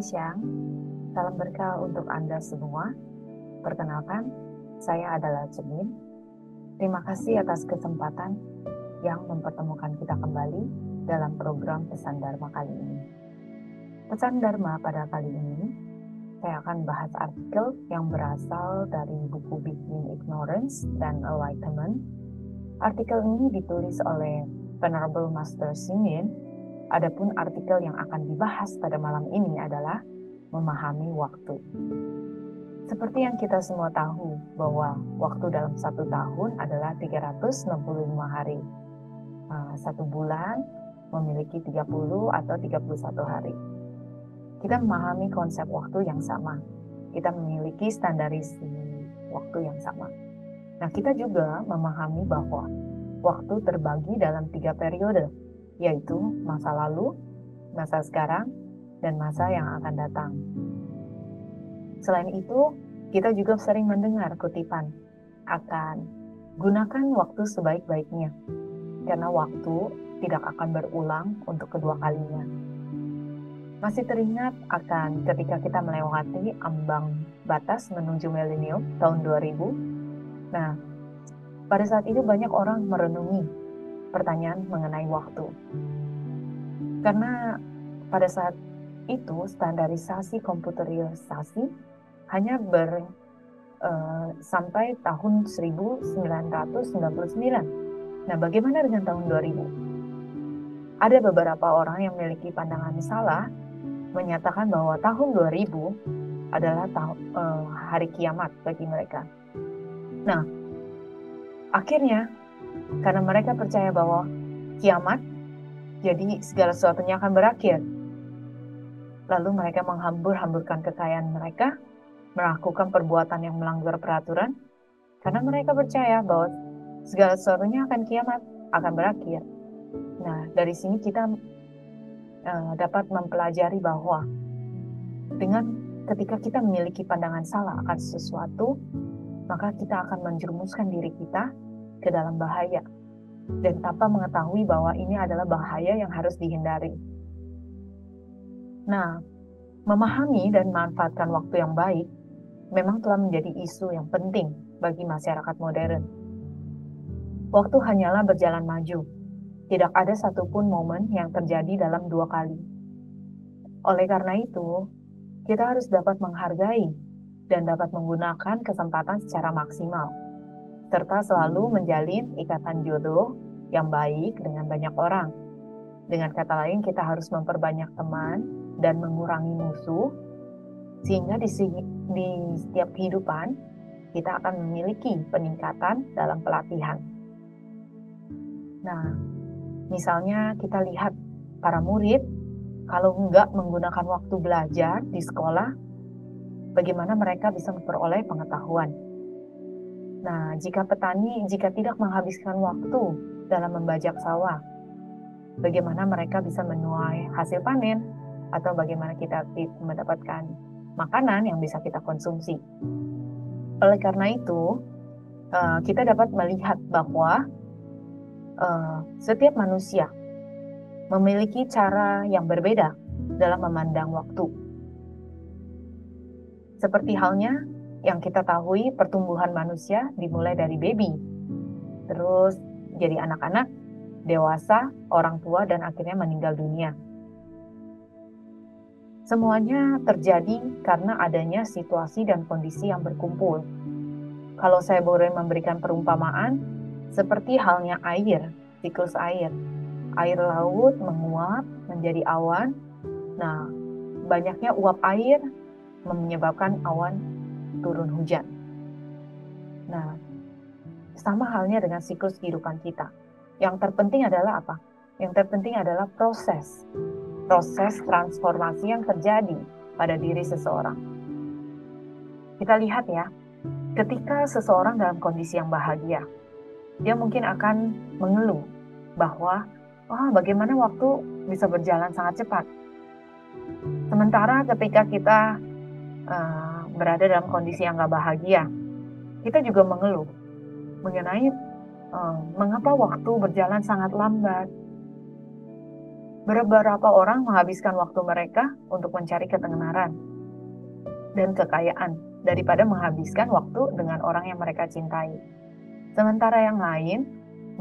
siang, salam berkah untuk Anda semua. Perkenalkan, saya adalah Cemin. Terima kasih atas kesempatan yang mempertemukan kita kembali dalam program Pesan Dharma kali ini. Pesan Dharma pada kali ini, saya akan bahas artikel yang berasal dari buku Between Ignorance dan Enlightenment. Artikel ini ditulis oleh Venerable Master Hsing Yun. Adapun artikel yang akan dibahas pada malam ini adalah memahami waktu. Seperti yang kita semua tahu bahwa waktu dalam satu tahun adalah 365 hari. Satu bulan memiliki 30 atau 31 hari. Kita memahami konsep waktu yang sama. Kita memiliki standarisasi waktu yang sama. Nah, kita juga memahami bahwa waktu terbagi dalam 3 periode, yaitu masa lalu, masa sekarang, dan masa yang akan datang. Selain itu, kita juga sering mendengar kutipan akan gunakan waktu sebaik-baiknya, karena waktu tidak akan berulang untuk kedua kalinya. Masih teringat akan ketika kita melewati ambang batas menuju milenium tahun 2000? Nah, pada saat itu banyak orang merenungi pertanyaan mengenai waktu. Karena pada saat itu standarisasi komputerisasi hanya sampai tahun 1999. Nah, bagaimana dengan tahun 2000? Ada beberapa orang yang memiliki pandangan salah menyatakan bahwa tahun 2000 adalah hari kiamat bagi mereka. Nah, akhirnya karena mereka percaya bahwa kiamat, jadi segala sesuatunya akan berakhir. Lalu mereka menghambur-hamburkan kekayaan mereka, melakukan perbuatan yang melanggar peraturan, karena mereka percaya bahwa segala sesuatunya akan kiamat, akan berakhir. Nah, dari sini kita dapat mempelajari bahwa ketika kita memiliki pandangan salah akan sesuatu, maka kita akan menjerumuskan diri kita ke dalam bahaya, dan tanpa mengetahui bahwa ini adalah bahaya yang harus dihindari. Nah, memahami dan memanfaatkan waktu yang baik memang telah menjadi isu yang penting bagi masyarakat modern. Waktu hanyalah berjalan maju. Tidak ada satupun momen yang terjadi dalam 2 kali. Oleh karena itu, kita harus dapat menghargai dan dapat menggunakan kesempatan secara maksimal, serta selalu menjalin ikatan jodoh yang baik dengan banyak orang. Dengan kata lain, kita harus memperbanyak teman dan mengurangi musuh, sehingga di setiap kehidupan kita akan memiliki peningkatan dalam pelatihan. Nah, misalnya kita lihat para murid, kalau enggak menggunakan waktu belajar di sekolah, bagaimana mereka bisa memperoleh pengetahuan? Nah, jika petani tidak menghabiskan waktu dalam membajak sawah, bagaimana mereka bisa menuai hasil panen? Atau bagaimana kita mendapatkan makanan yang bisa kita konsumsi? Oleh karena itu, kita dapat melihat bahwa setiap manusia memiliki cara yang berbeda dalam memandang waktu. Seperti halnya yang kita tahu, pertumbuhan manusia dimulai dari baby, terus jadi anak-anak, dewasa, orang tua, dan akhirnya meninggal dunia. Semuanya terjadi karena adanya situasi dan kondisi yang berkumpul. Kalau saya boleh memberikan perumpamaan, seperti halnya air, siklus air. Air laut menguap menjadi awan. Nah, banyaknya uap air menyebabkan awan turun hujan. Nah, sama halnya dengan siklus kehidupan kita. Yang terpenting adalah apa? Yang terpenting adalah proses transformasi yang terjadi pada diri seseorang. Kita lihat ya, ketika seseorang dalam kondisi yang bahagia, dia mungkin akan mengeluh bahwa bagaimana waktu bisa berjalan sangat cepat. Sementara ketika kita berada dalam kondisi yang gak bahagia, kita juga mengeluh mengenai mengapa waktu berjalan sangat lambat. Beberapa orang menghabiskan waktu mereka untuk mencari ketenaran dan kekayaan daripada menghabiskan waktu dengan orang yang mereka cintai. Sementara yang lain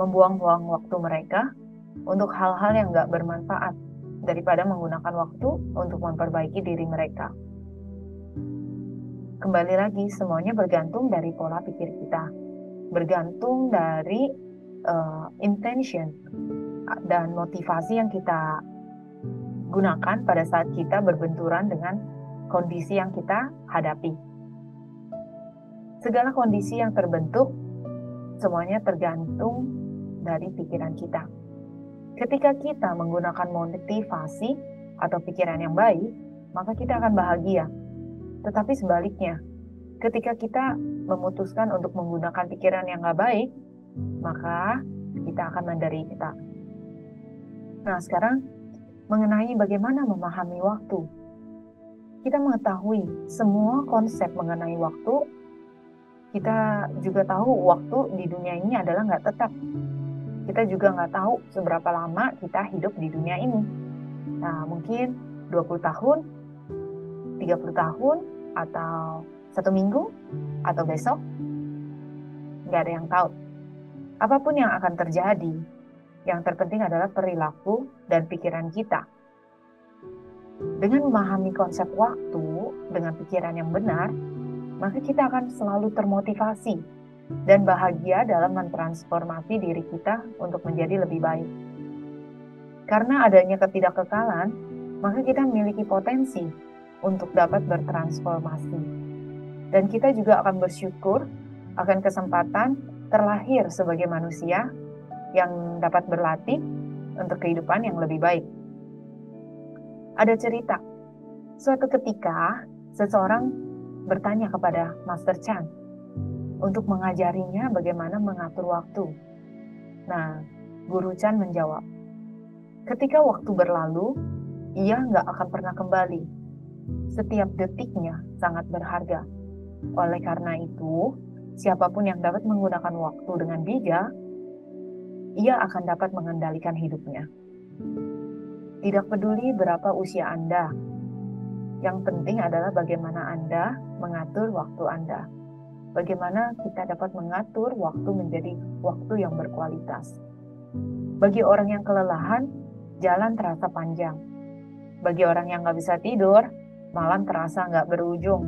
membuang-buang waktu mereka untuk hal-hal yang gak bermanfaat daripada menggunakan waktu untuk memperbaiki diri mereka. Kembali lagi, semuanya bergantung dari pola pikir kita, bergantung dari intention dan motivasi yang kita gunakan pada saat kita berbenturan dengan kondisi yang kita hadapi. Segala kondisi yang terbentuk, semuanya tergantung dari pikiran kita. Ketika kita menggunakan motivasi atau pikiran yang baik, maka kita akan bahagia. Tetapi sebaliknya, ketika kita memutuskan untuk menggunakan pikiran yang gak baik, maka kita akan menderita. Nah, sekarang mengenai bagaimana memahami waktu. Kita mengetahui semua konsep mengenai waktu. Kita juga tahu waktu di dunia ini adalah gak tetap. Kita juga gak tahu seberapa lama kita hidup di dunia ini. Nah, mungkin 20 tahun, 30 tahun, atau 1 minggu, atau besok. Gak ada yang tahu. Apapun yang akan terjadi, yang terpenting adalah perilaku dan pikiran kita. Dengan memahami konsep waktu dengan pikiran yang benar, maka kita akan selalu termotivasi dan bahagia dalam mentransformasi diri kita untuk menjadi lebih baik. Karena adanya ketidakkekalan, maka kita memiliki potensi untuk dapat bertransformasi. Dan kita juga akan bersyukur akan kesempatan terlahir sebagai manusia yang dapat berlatih untuk kehidupan yang lebih baik. Ada cerita, suatu ketika seseorang bertanya kepada Master Chan untuk mengajarinya bagaimana mengatur waktu. Nah, Guru Chan menjawab, ketika waktu berlalu, ia nggak akan pernah kembali. Setiap detiknya sangat berharga. Oleh karena itu, siapapun yang dapat menggunakan waktu dengan bijak, ia akan dapat mengendalikan hidupnya. Tidak peduli berapa usia Anda, yang penting adalah bagaimana Anda mengatur waktu Anda. Bagaimana kita dapat mengatur waktu menjadi waktu yang berkualitas. Bagi orang yang kelelahan, jalan terasa panjang. Bagi orang yang nggak bisa tidur, malam terasa nggak berujung.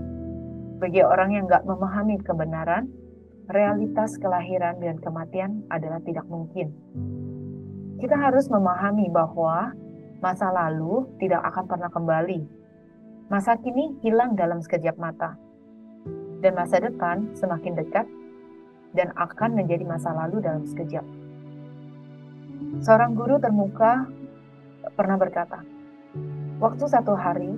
Bagi orang yang nggak memahami kebenaran, realitas kelahiran dan kematian adalah tidak mungkin. Kita harus memahami bahwa masa lalu tidak akan pernah kembali. Masa kini hilang dalam sekejap mata. Dan masa depan semakin dekat dan akan menjadi masa lalu dalam sekejap. Seorang guru termuka pernah berkata, waktu 1 hari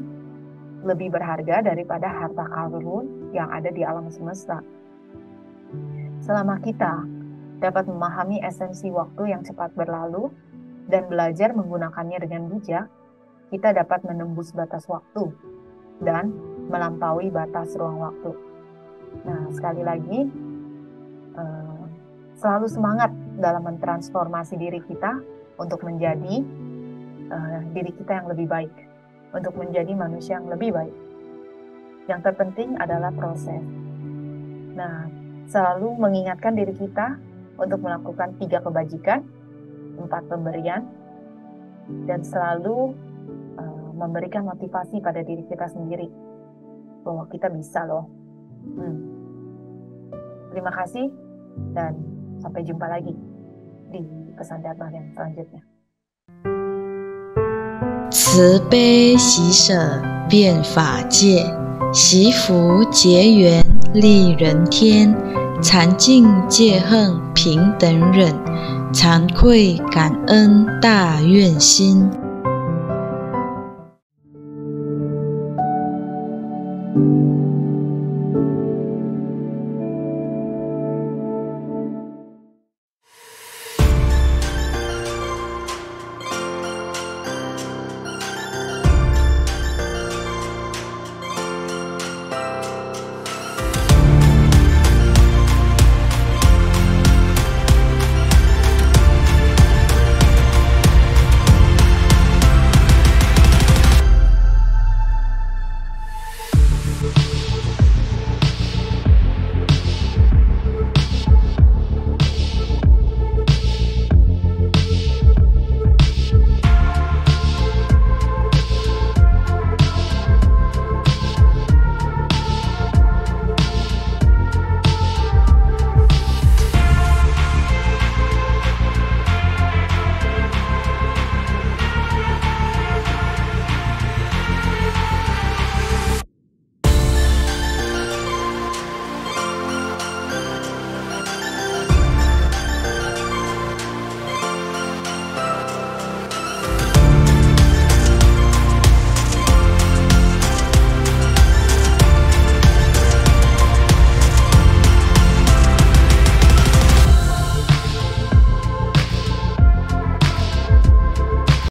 lebih berharga daripada harta karun yang ada di alam semesta. Selama kita dapat memahami esensi waktu yang cepat berlalu dan belajar menggunakannya dengan bijak, kita dapat menembus batas waktu dan melampaui batas ruang waktu. Nah, sekali lagi, selalu semangat dalam mentransformasi diri kita untuk menjadi diri kita yang lebih baik, untuk menjadi manusia yang lebih baik. Yang terpenting adalah proses. Nah, selalu mengingatkan diri kita untuk melakukan 3 kebajikan, 4 pemberian, dan selalu memberikan motivasi pada diri kita sendiri bahwa kita bisa loh. Terima kasih dan sampai jumpa lagi di pesan Dharma yang selanjutnya. 慈悲喜舍遍法界，习福结缘利人天，禅净戒恨平等忍，惭愧感恩大愿心。